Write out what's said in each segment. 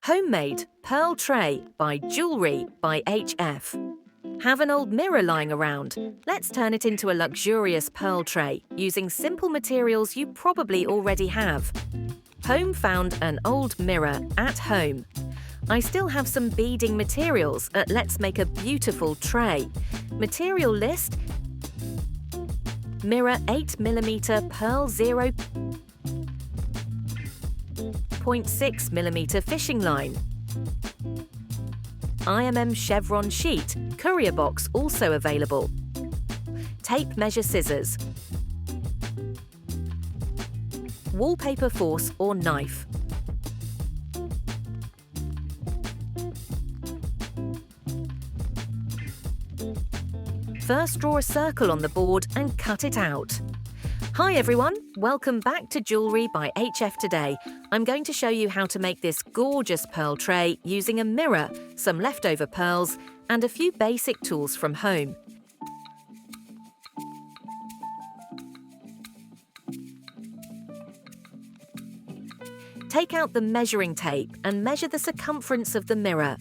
Homemade Pearl Tray by Jewelry by HF. Have an old mirror lying around? Let's turn it into a luxurious pearl tray using simple materials you probably already have. Home found an old mirror at home. I still have some beading materials. Let's make a beautiful tray. Material list: mirror 8mm pearl 0.6mm fishing line. IMM Chevron sheet, courier box also available. Tape measure scissors. Wallpaper force or knife. First draw a circle on the board and cut it out. Hi everyone, welcome back to Jewelry by HF today. I'm going to show you how to make this gorgeous pearl tray using a mirror, some leftover pearls, and a few basic tools from home. Take out the measuring tape and measure the circumference of the mirror.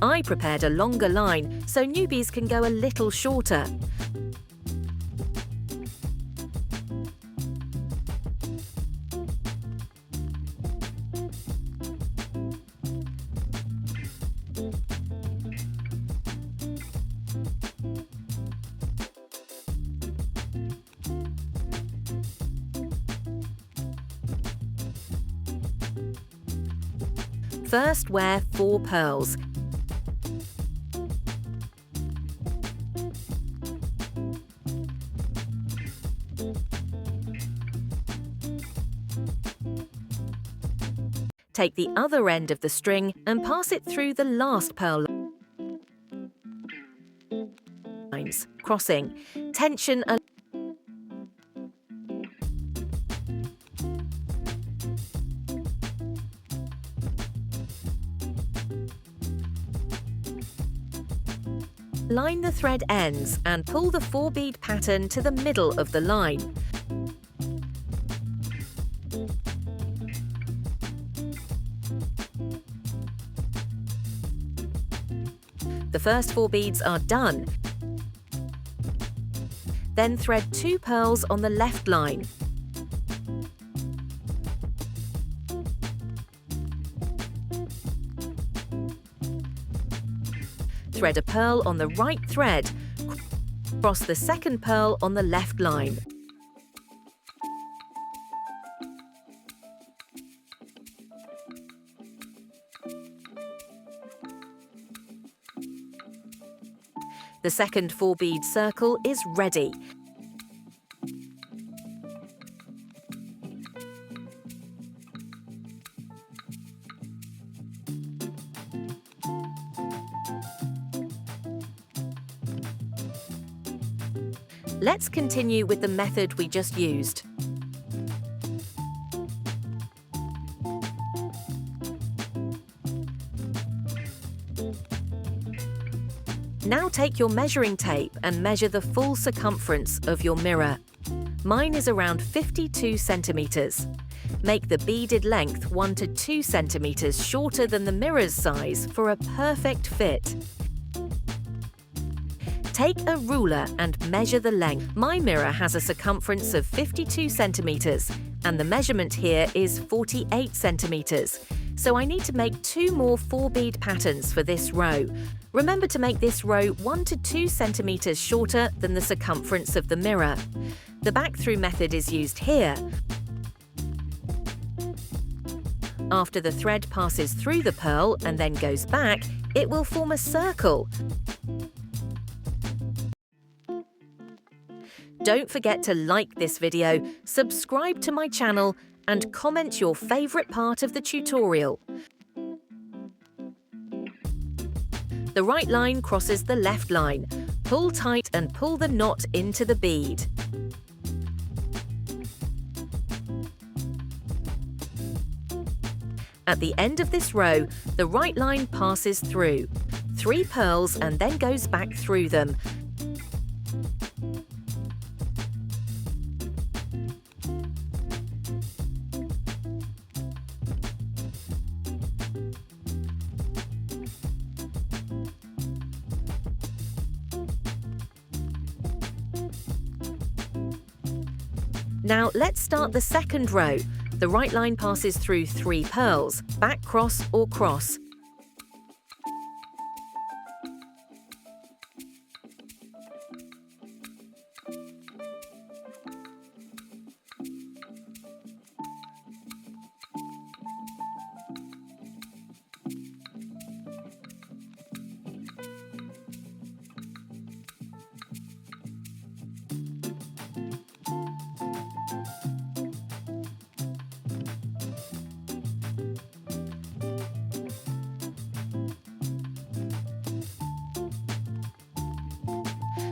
I prepared a longer line so newbies can go a little shorter. First, wear 4 pearls. Take the other end of the string and pass it through the last pearl lines, crossing. Tension Line the thread ends and pull the 4-bead pattern to the middle of the line. The first 4 beads are done. Then thread 2 pearls on the left line. Thread a pearl on the right thread. Cross the second pearl on the left line. The second 4-bead circle is ready. Let's continue with the method we just used. Now take your measuring tape and measure the full circumference of your mirror. Mine is around 52 centimeters. Make the beaded length 1 to 2 centimeters shorter than the mirror's size for a perfect fit. Take a ruler and measure the length. My mirror has a circumference of 52 centimeters, and the measurement here is 48 centimeters. So I need to make 2 more 4-bead patterns for this row. Remember to make this row 1 to 2 centimeters shorter than the circumference of the mirror. The back-through method is used here. After the thread passes through the pearl and then goes back, it will form a circle. Don't forget to like this video, subscribe to my channel, and comment your favorite part of the tutorial. The right line crosses the left line. Pull tight and pull the knot into the bead. At the end of this row, the right line passes through 3 pearls and then goes back through them. Now let's start the second row. The right line passes through 3 pearls, back cross or cross.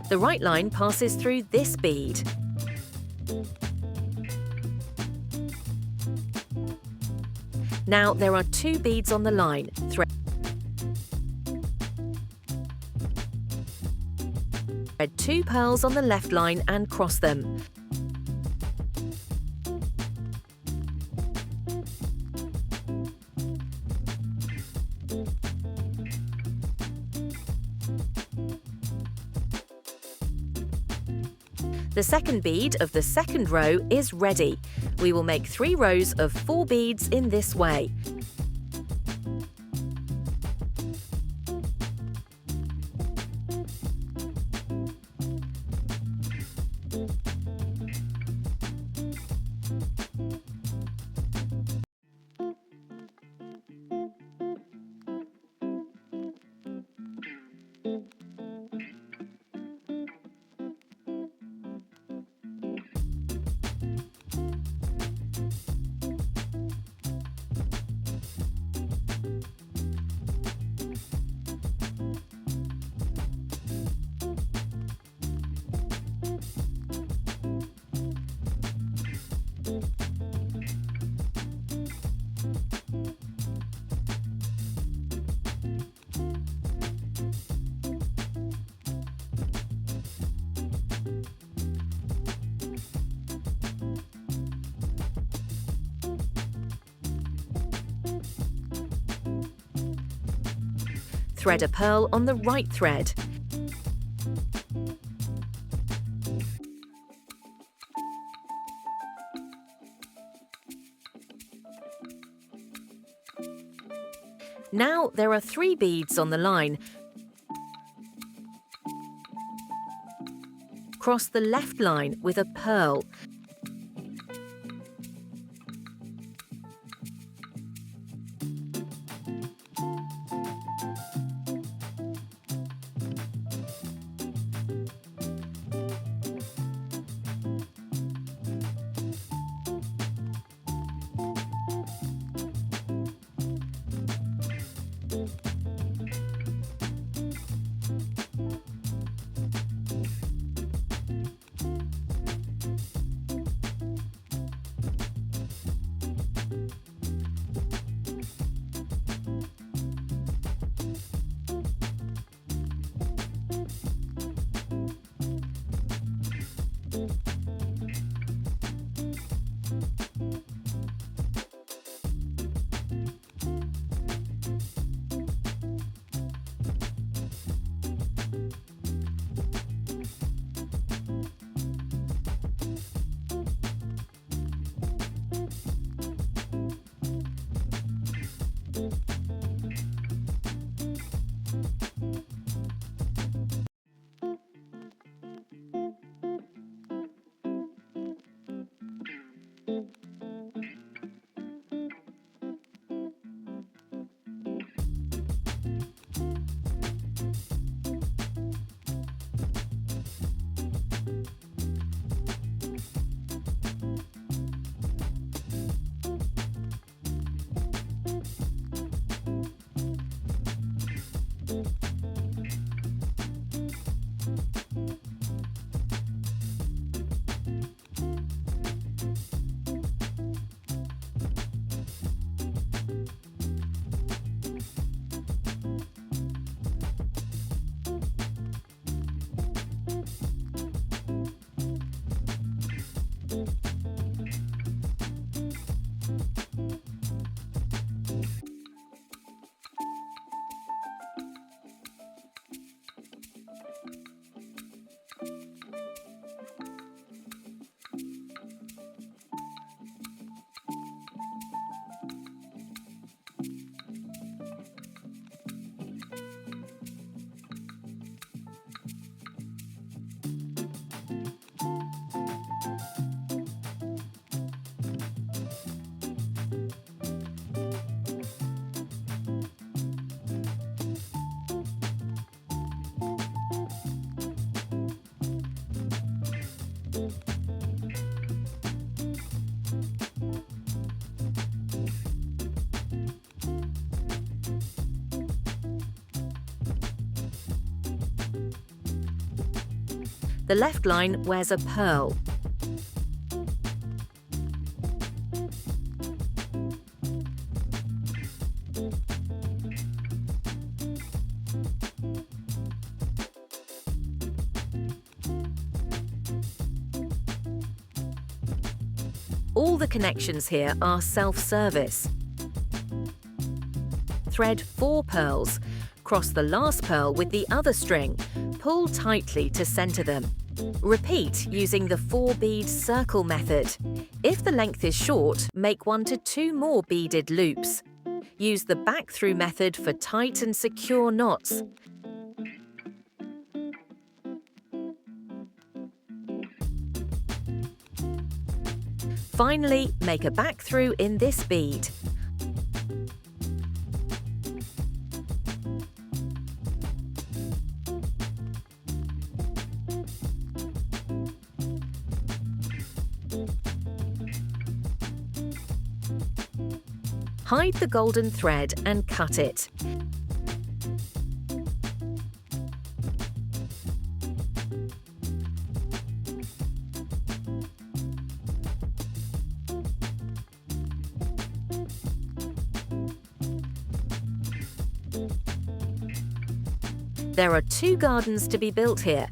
The right line passes through this bead. Now there are 2 beads on the line. Thread 2 pearls on the left line and cross them. The second bead of the second row is ready. We will make 3 rows of 4 beads in this way. Thread a pearl on the right thread. Now there are 3 beads on the line. Cross the left line with a pearl. The left line wears a pearl. All the connections here are self-service. Thread 4 pearls. Cross the last pearl with the other string. Pull tightly to center them. Repeat using the 4-bead circle method. If the length is short, make 1 to 2 more beaded loops. Use the back-through method for tight and secure knots. Finally, make a back-through in this bead. Hide the golden thread and cut it. There are 2 gardens to be built here.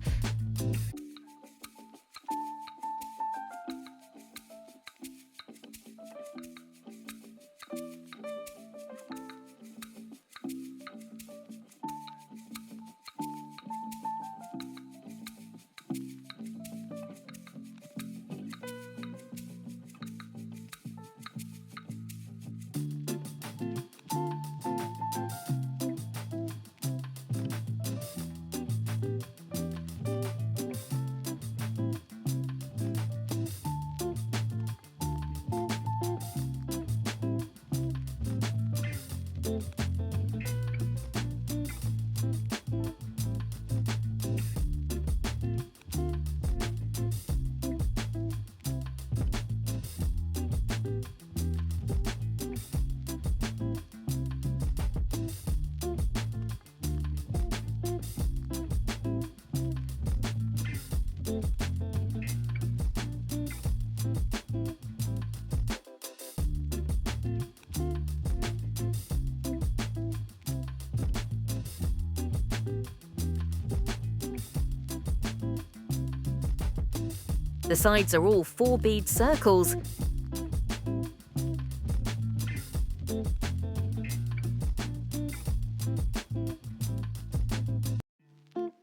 The sides are all 4-bead circles.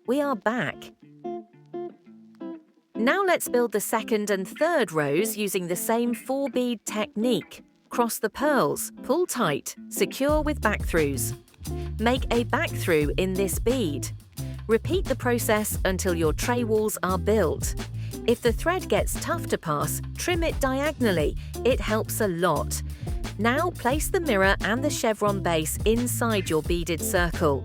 We are back. Now let's build the second and third rows using the same 4-bead technique. Cross the pearls, pull tight, secure with back-throughs. Make a back-through in this bead. Repeat the process until your tray walls are built. If the thread gets tough to pass, trim it diagonally. It helps a lot. Now place the mirror and the chevron base inside your beaded circle.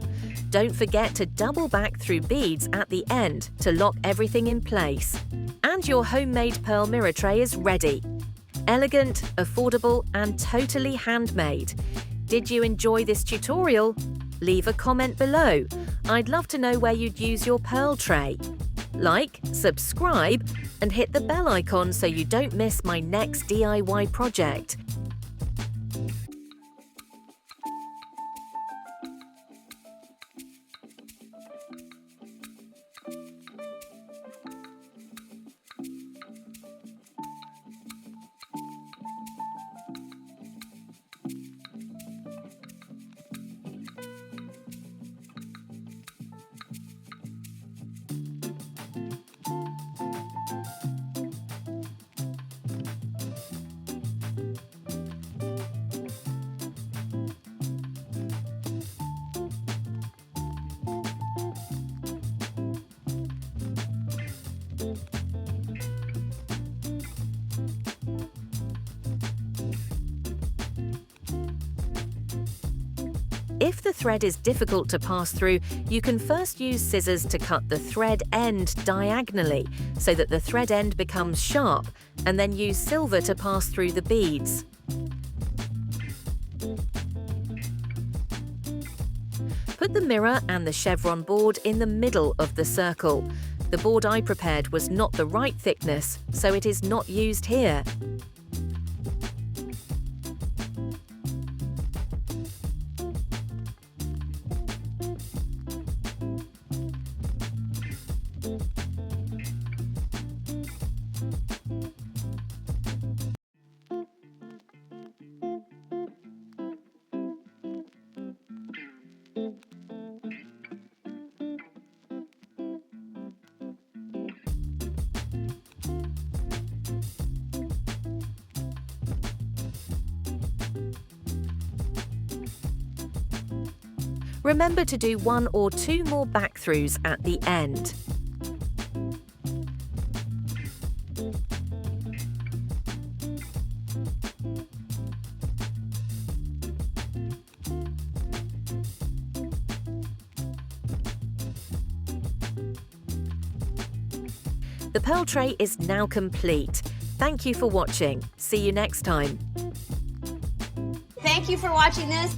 Don't forget to double back through beads at the end to lock everything in place. And your homemade pearl mirror tray is ready. Elegant, affordable, and totally handmade. Did you enjoy this tutorial? Leave a comment below. I'd love to know where you'd use your pearl tray. Like, subscribe, and hit the bell icon so you don't miss my next DIY project. If the thread is difficult to pass through, you can first use scissors to cut the thread end diagonally so that the thread end becomes sharp, and then use silver to pass through the beads. Put the mirror and the chevron board in the middle of the circle. The board I prepared was not the right thickness, so it is not used here. Remember to do 1 or 2 more back-throughs at the end. The pearl tray is now complete. Thank you for watching. See you next time. Thank you for watching this.